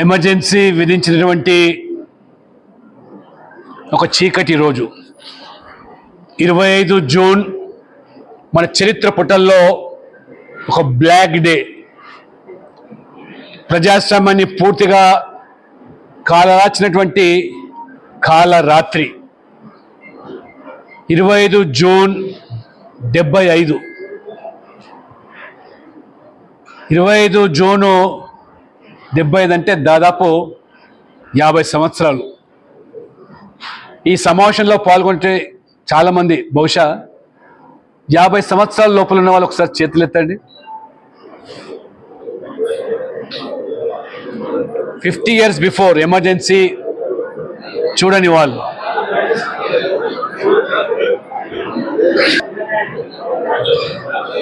Emergency విధించినటువంటి ఒక చీకటి రోజు 25 జూన్ మన చరిత్ర పుటల్లో ఒక బ్లాక్ డే. ప్రజాస్వామ్యాన్ని పూర్తిగా కాలరాచినటువంటి కాలరాత్రి 25 జూన్ 75. 25 జూను 75 అంటే దాదాపు 50 సంవత్సరాలు. ఈ సమావేశంలో పాల్గొంటే చాలామంది బహుశా 50 సంవత్సరాల లోపల ఉన్న వాళ్ళు ఒకసారి చేతులు ఎత్తండి. 50 years బిఫోర్ ఎమర్జెన్సీ చూడని వాళ్ళు.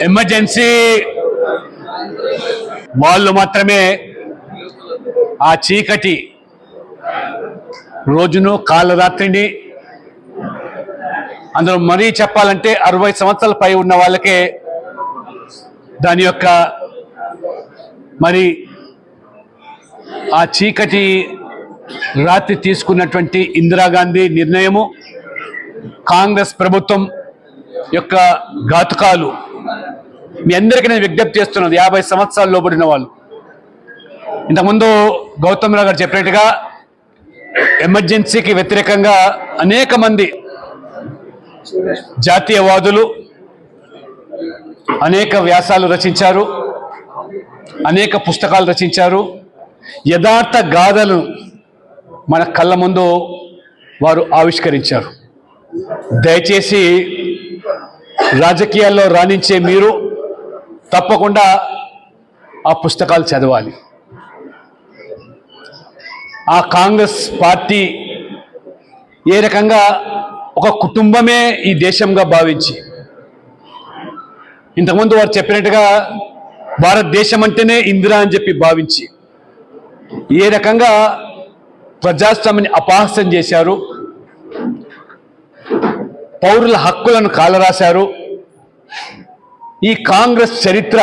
ఎమర్జెన్సీ వాళ్ళు మాత్రమే ఆ చీకటి రోజును కాలరాత్రిని, అందులో మరీ చెప్పాలంటే 60 సంవత్సరాల పై ఉన్న వాళ్ళకే దాని యొక్క మరి ఆ చీకటి రాత్రి తీసుకున్నటువంటి ఇందిరాగాంధీ నిర్ణయము, కాంగ్రెస్ ప్రభుత్వం యొక్క ఘాతుకాలు మీ అందరికీ నేను విజ్ఞప్తి చేస్తున్నది. 50 సంవత్సరాలు లోబడిన వాళ్ళు. ఇంతకుముందు గౌతమ్ రావు గారు చెప్పినట్టుగా ఎమర్జెన్సీకి వ్యతిరేకంగా అనేక మంది జాతీయవాదులు అనేక వ్యాసాలు రచించారు, అనేక పుస్తకాలు రచించారు. యథార్థ గాథలను మన కళ్ళ ముందు వారు ఆవిష్కరించారు. దయచేసి రాజకీయాల్లో రాణించే మీరు తప్పకుండా ఆ పుస్తకాలు చదవాలి. ఆ కాంగ్రెస్ పార్టీ ఏ రకంగా ఒక కుటుంబమే ఈ దేశంగా భావించి, ఇంతకుముందు వారు చెప్పినట్టుగా భారతదేశం అంటేనే ఇందిరా అని చెప్పి భావించి ఏ రకంగా ప్రజాస్వామ్యాన్ని అపహాస్యం చేశారు, పౌరుల హక్కులను కాలరాశారు. ఈ కాంగ్రెస్ చరిత్ర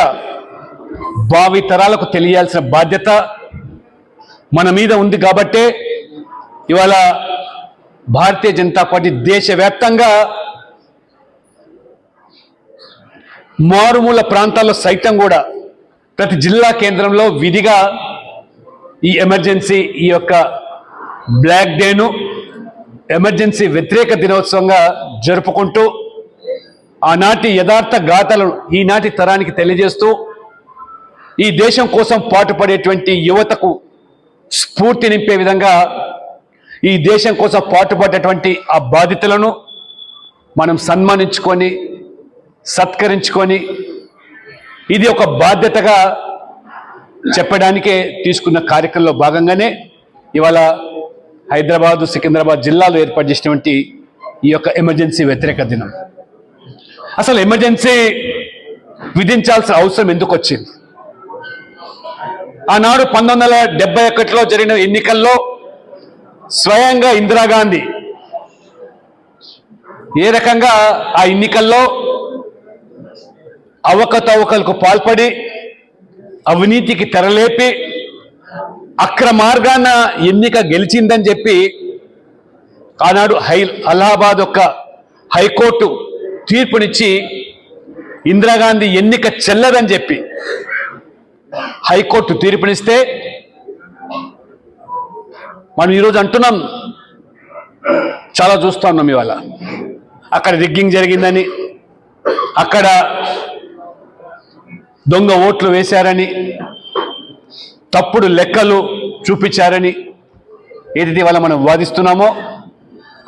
భావితరాలకు తెలియాల్సిన బాధ్యత మన మీద ఉంది. కాబట్టే ఇవాళ భారతీయ జనతా పార్టీ దేశవ్యాప్తంగా మారుమూల ప్రాంతాల్లో సైతం కూడా ప్రతి జిల్లా కేంద్రంలో విధిగా ఈ ఎమర్జెన్సీ, ఈ యొక్క బ్లాక్ డేను ఎమర్జెన్సీ వ్యతిరేక దినోత్సవంగా జరుపుకుంటూ ఆనాటి యథార్థ గాథలను ఈనాటి తరానికి తెలియజేస్తూ ఈ దేశం కోసం పాటుపడేటువంటి యువతకు స్ఫూర్తి నింపే విధంగా ఈ దేశం కోసం పాటుపడేటువంటి ఆ బాధితులను మనం సన్మానించుకొని సత్కరించుకొని ఇది ఒక బాధ్యతగా చెప్పడానికే తీసుకున్న కార్యక్రమంలో భాగంగానే ఇవాళ హైదరాబాదు, సికింద్రాబాద్ జిల్లాలో ఏర్పాటు చేసినటువంటి ఈ యొక్క ఎమర్జెన్సీ వ్యతిరేక దినం. అసలు ఎమర్జెన్సీ విధించాల్సిన అవసరం ఎందుకు వచ్చింది? ఆనాడు 1971లో జరిగిన ఎన్నికల్లో స్వయంగా ఇందిరాగాంధీ ఏ రకంగా ఆ ఎన్నికల్లో అవకతవకలకు పాల్పడి అవినీతికి తెరలేపి అక్రమార్గాన ఎన్నిక గెలిచిందని చెప్పి ఆనాడు అలహాబాద్ యొక్క హైకోర్టు తీర్పునిచ్చి ఇందిరాగాంధీ ఎన్నిక చెల్లదని చెప్పి హైకోర్టు తీర్పునిస్తే మనం ఈరోజు అంటున్నాం, చాలా చూస్తూ ఉన్నాం ఇవాళ అక్కడ రిగ్గింగ్ జరిగిందని, అక్కడ దొంగ ఓట్లు వేశారని, తప్పుడు లెక్కలు చూపించారని ఏదైతే ఇవాళ మనం వాదిస్తున్నామో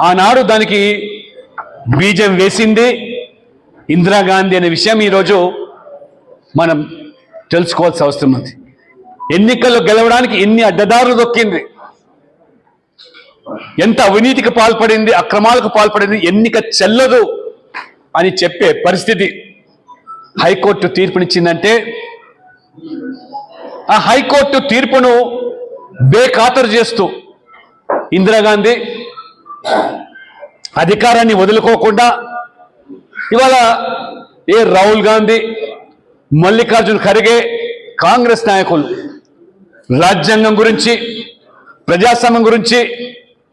ఆనాడు దానికి బీజం వేసింది ఇందిరాగాంధీ అనే విషయం ఈరోజు మనం తెలుసుకోవాల్సిన అవసరం ఉంది. ఎన్నికల్లో గెలవడానికి ఎన్ని అడ్డదారులు దొక్కింది, ఎంత అవినీతికి పాల్పడింది, అక్రమాలకు పాల్పడింది, ఎన్నిక చెల్లదు అని చెప్పే పరిస్థితి హైకోర్టు తీర్పునిచ్చిందంటే ఆ హైకోర్టు తీర్పును బేఖాతరు చేస్తూ ఇందిరాగాంధీ అధికారాన్ని వదులుకోకుండా ఇవాళ రాహుల్ గాంధీ, మల్లికార్జున్ ఖర్గే, కాంగ్రెస్ నాయకులు రాజ్యాంగం గురించి, ప్రజాస్వామ్యం గురించి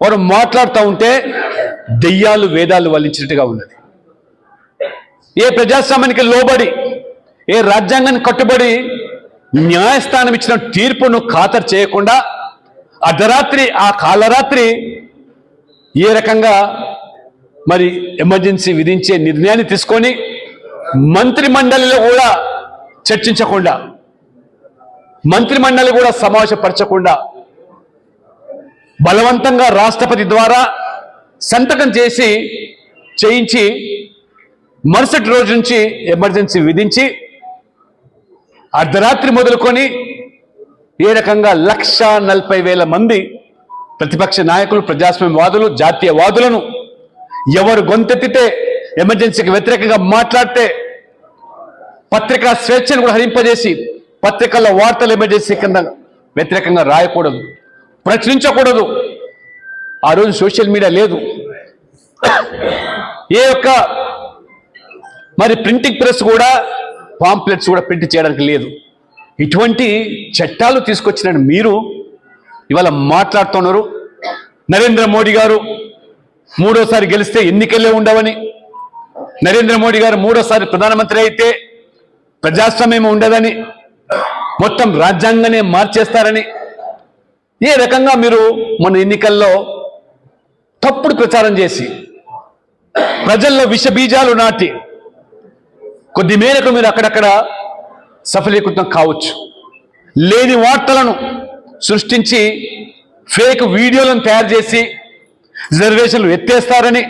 వారు మాట్లాడుతూ ఉంటే దెయ్యాలు వేదాలు వల్లించినట్టుగా ఉన్నది. ఏ ప్రజాస్వామ్యానికి లోబడి, ఏ రాజ్యాంగానికి కట్టుబడి న్యాయస్థానం ఇచ్చిన తీర్పును ఖాతరు చేయకుండా అర్ధరాత్రి, ఆ కాలరాత్రి ఏ రకంగా మరి ఎమర్జెన్సీ విధించే నిర్ణయాన్ని తీసుకొని మంత్రి మండలిలో కూడా చర్చించకుండా, మంత్రి మండలి కూడా సమావేశపరచకుండా బలవంతంగా రాష్ట్రపతి ద్వారా సంతకం చేయించి మరుసటి రోజు నుంచి ఎమర్జెన్సీ విధించి అర్ధరాత్రి మొదలుకొని ఏ రకంగా 1,40,000 మంది ప్రతిపక్ష నాయకులు, ప్రజాస్వామ్యవాదులు, జాతీయవాదులను ఎవరు గొంతెత్తితే, ఎమర్జెన్సీకి వ్యతిరేకంగా మాట్లాడితే పత్రికా స్వేచ్ఛను కూడా హరింపజేసి పత్రికల్లో వార్తలు ఎమర్జెన్సీ కింద వ్యతిరేకంగా రాయకూడదు, ప్రచురించకూడదు. ఆ రోజు సోషల్ మీడియా లేదు, ఏ యొక్క మరి ప్రింటింగ్ ప్రెస్ కూడా, పాంప్లెట్స్ కూడా ప్రింట్ చేయడానికి లేదు. ఇటువంటి చట్టాలు తీసుకొచ్చిన మీరు ఇవాళ మాట్లాడుతున్నారు. నరేంద్ర మోడీ గారు మూడోసారి గెలిస్తే ఎన్నికలే ఉండవని, నరేంద్ర మోడీ గారు మూడోసారి ప్రధానమంత్రి అయితే ప్రజాస్వామ్యం ఉండదని, మొత్తం రాజ్యాంగాన్ని మార్చేస్తారని ఏ రకంగా మీరు మన ఎన్నికల్లో తప్పుడు ప్రచారం చేసి ప్రజల్లో విష బీజాలు నాటి కొద్ది మేరకు మీరు అక్కడక్కడ సఫలీకృతం కావచ్చు. లేని వార్తలను సృష్టించి ఫేక్ వీడియోలను తయారు చేసి రిజర్వేషన్లు ఎత్తేస్తారని